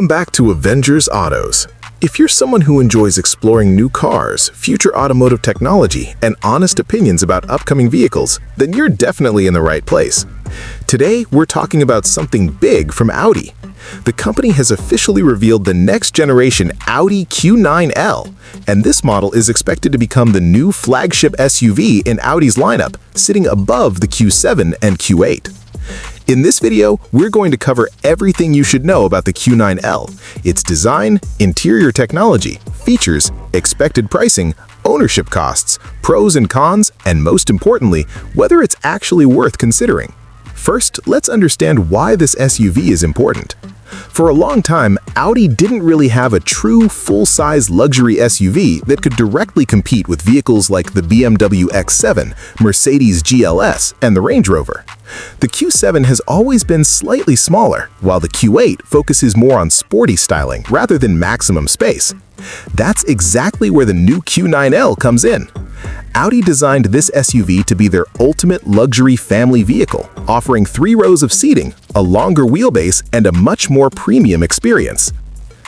Welcome back to Avengers Autos. If you're someone who enjoys exploring new cars, future automotive technology, and honest opinions about upcoming vehicles, then you're definitely in the right place. Today, we're talking about something big from Audi. The company has officially revealed the next-generation Audi Q9-L, and this model is expected to become the new flagship SUV in Audi's lineup, sitting above the Q7 and Q8. In this video, we're going to cover everything you should know about the Q9-L, its design, interior technology, features, expected pricing, ownership costs, pros and cons, and most importantly, whether it's actually worth considering. First, let's understand why this SUV is important. For a long time, Audi didn't really have a true full-size luxury SUV that could directly compete with vehicles like the BMW X7, Mercedes GLS, and the Range Rover. The Q7 has always been slightly smaller, while the Q8 focuses more on sporty styling rather than maximum space. That's exactly where the new Q9L comes in. Audi designed this SUV to be their ultimate luxury family vehicle, offering 3 rows of seating, a longer wheelbase, and a much more premium experience.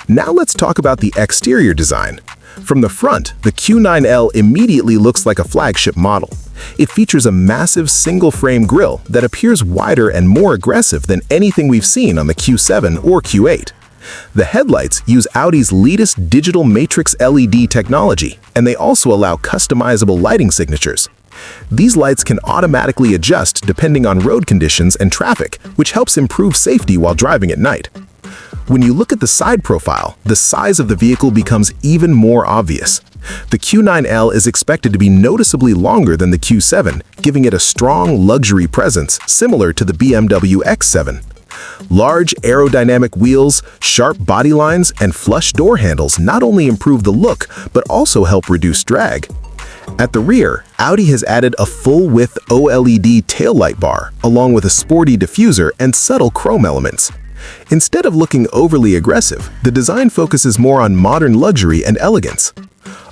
Now let's talk about the exterior design. From the front, the Q9L immediately looks like a flagship model. It features a massive single-frame grille that appears wider and more aggressive than anything we've seen on the Q7 or Q8. The headlights use Audi's latest digital matrix LED technology, and they also allow customizable lighting signatures. These lights can automatically adjust depending on road conditions and traffic, which helps improve safety while driving at night. When you look at the side profile, the size of the vehicle becomes even more obvious. The Q9L is expected to be noticeably longer than the Q7, giving it a strong luxury presence similar to the BMW X7. Large aerodynamic wheels, sharp body lines, and flush door handles not only improve the look, but also help reduce drag. At the rear, Audi has added a full-width OLED taillight bar, along with a sporty diffuser and subtle chrome elements. Instead of looking overly aggressive, the design focuses more on modern luxury and elegance.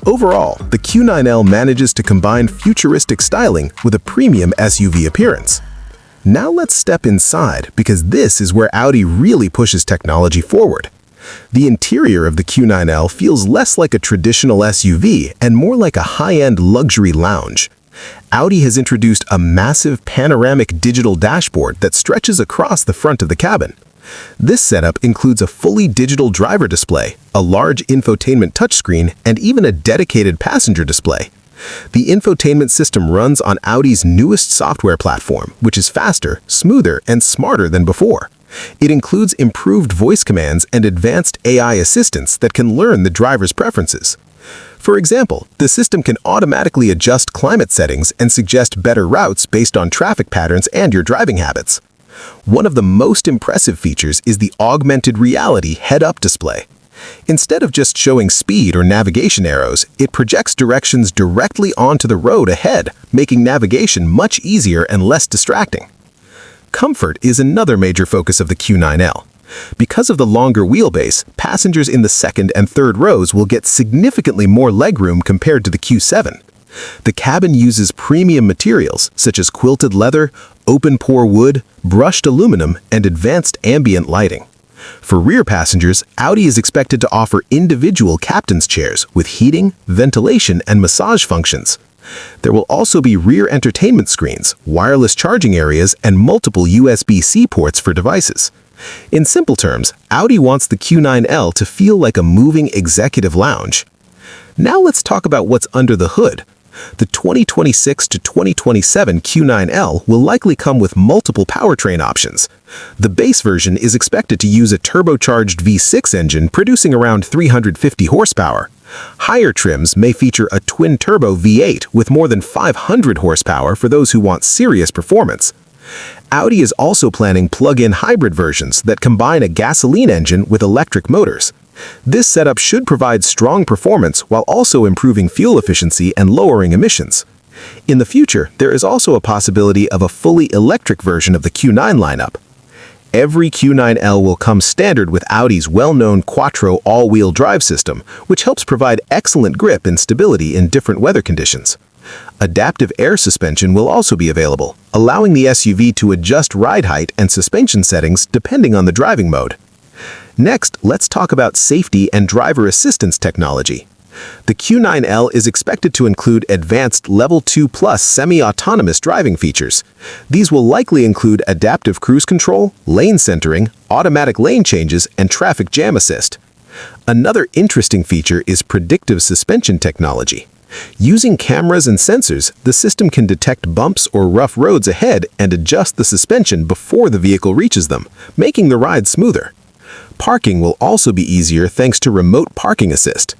Overall, the Q9L manages to combine futuristic styling with a premium SUV appearance. Now let's step inside, because this is where Audi really pushes technology forward. The interior of the Q9L feels less like a traditional SUV and more like a high-end luxury lounge. Audi has introduced a massive panoramic digital dashboard that stretches across the front of the cabin. This setup includes a fully digital driver display, a large infotainment touchscreen, and even a dedicated passenger display. The infotainment system runs on Audi's newest software platform, which is faster, smoother, and smarter than before. It includes improved voice commands and advanced AI assistants that can learn the driver's preferences. For example, the system can automatically adjust climate settings and suggest better routes based on traffic patterns and your driving habits. One of the most impressive features is the augmented reality head-up display. Instead of just showing speed or navigation arrows, it projects directions directly onto the road ahead, making navigation much easier and less distracting. Comfort is another major focus of the Q9L. Because of the longer wheelbase, passengers in the second and third rows will get significantly more legroom compared to the Q7. The cabin uses premium materials such as quilted leather, open-pore wood, brushed aluminum, and advanced ambient lighting. For rear passengers, Audi is expected to offer individual captain's chairs with heating, ventilation, and massage functions. There will also be rear entertainment screens, wireless charging areas, and multiple USB-C ports for devices. In simple terms, Audi wants the Q9L to feel like a moving executive lounge. Now let's talk about what's under the hood. The 2026 to 2027 Q9L will likely come with multiple powertrain options. The base version is expected to use a turbocharged V6 engine producing around 350 horsepower. Higher trims may feature a twin-turbo V8 with more than 500 horsepower for those who want serious performance. Audi is also planning plug-in hybrid versions that combine a gasoline engine with electric motors. This setup should provide strong performance while also improving fuel efficiency and lowering emissions. In the future, there is also a possibility of a fully electric version of the Q9 lineup. Every Q9L will come standard with Audi's well-known Quatro all-wheel drive system, which helps provide excellent grip and stability in different weather conditions. Adaptive air suspension will also be available, allowing the SUV to adjust ride height and suspension settings depending on the driving mode. Next, let's talk about safety and driver assistance technology. The Q9L is expected to include advanced Level 2 Plus semi-autonomous driving features. These will likely include adaptive cruise control, lane centering, automatic lane changes, and traffic jam assist. Another interesting feature is predictive suspension technology. Using cameras and sensors, the system can detect bumps or rough roads ahead and adjust the suspension before the vehicle reaches them, making the ride smoother. Parking will also be easier thanks to remote parking assist.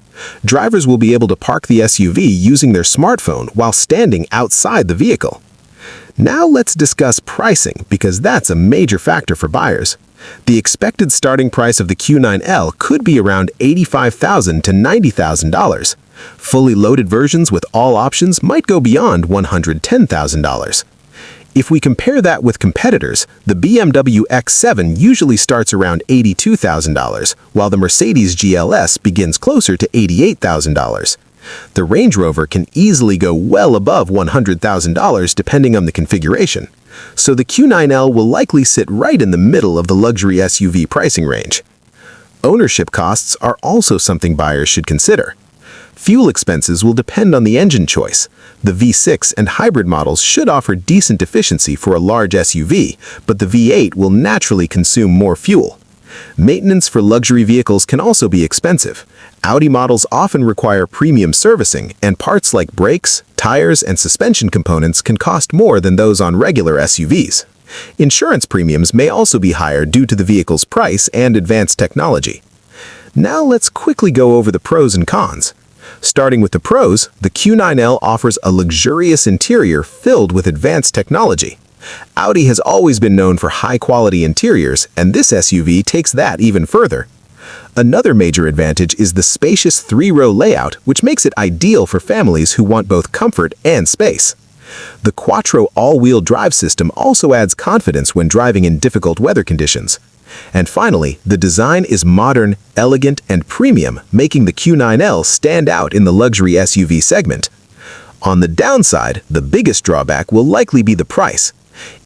Drivers will be able to park the SUV using their smartphone while standing outside the vehicle. Now let's discuss pricing, because that's a major factor for buyers. The expected starting price of the Q9L could be around $85,000 to $90,000. Fully loaded versions with all options might go beyond $110,000. If we compare that with competitors, the BMW X7 usually starts around $82,000, while the Mercedes GLS begins closer to $88,000. The Range Rover can easily go well above $100,000 depending on the configuration. So the Q9L will likely sit right in the middle of the luxury SUV pricing range. Ownership costs are also something buyers should consider. Fuel expenses will depend on the engine choice. The V6 and hybrid models should offer decent efficiency for a large SUV, but the V8 will naturally consume more fuel. Maintenance for luxury vehicles can also be expensive. Audi models often require premium servicing, and parts like brakes, tires, and suspension components can cost more than those on regular SUVs. Insurance premiums may also be higher due to the vehicle's price and advanced technology. Now let's quickly go over the pros and cons. Starting with the pros, the Q9L offers a luxurious interior filled with advanced technology. Audi has always been known for high-quality interiors, and this SUV takes that even further. Another major advantage is the spacious three-row layout, which makes it ideal for families who want both comfort and space. The Quatro all-wheel drive system also adds confidence when driving in difficult weather conditions. And finally, the design is modern, elegant, and premium, making the Q9L stand out in the luxury SUV segment. On the downside, the biggest drawback will likely be the price.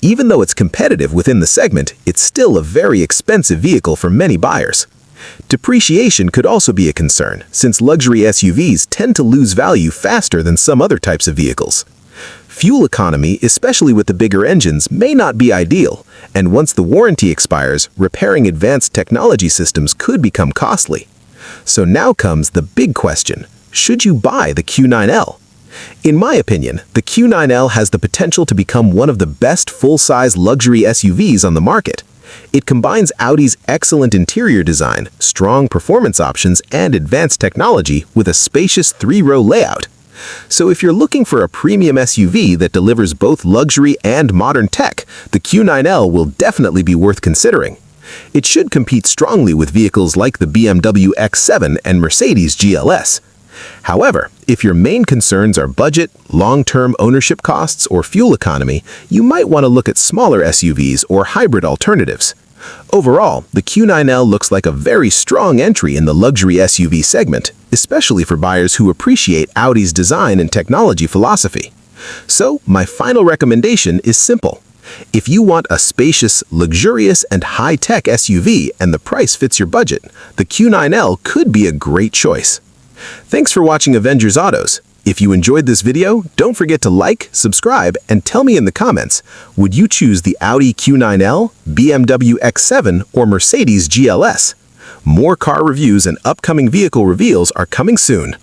Even though it's competitive within the segment, it's still a very expensive vehicle for many buyers. Depreciation could also be a concern, since luxury SUVs tend to lose value faster than some other types of vehicles. Fuel economy, especially with the bigger engines, may not be ideal, and once the warranty expires, repairing advanced technology systems could become costly. So now comes the big question: should you buy the Q9L? In my opinion, the Q9L has the potential to become one of the best full-size luxury SUVs on the market. It combines Audi's excellent interior design, strong performance options, and advanced technology with a spacious three-row layout. So if you're looking for a premium SUV that delivers both luxury and modern tech, the Q9L will definitely be worth considering. It should compete strongly with vehicles like the BMW X7 and Mercedes GLS. However, if your main concerns are budget, long-term ownership costs, or fuel economy, you might want to look at smaller SUVs or hybrid alternatives. Overall, the Q9L looks like a very strong entry in the luxury SUV segment, especially for buyers who appreciate Audi's design and technology philosophy. So, my final recommendation is simple. If you want a spacious, luxurious, and high-tech SUV and the price fits your budget, the Q9L could be a great choice. Thanks for watching Avengers Autos. If you enjoyed this video, don't forget to like, subscribe, and tell me in the comments, would you choose the Audi Q9L, BMW X7, or Mercedes GLS? More car reviews and upcoming vehicle reveals are coming soon.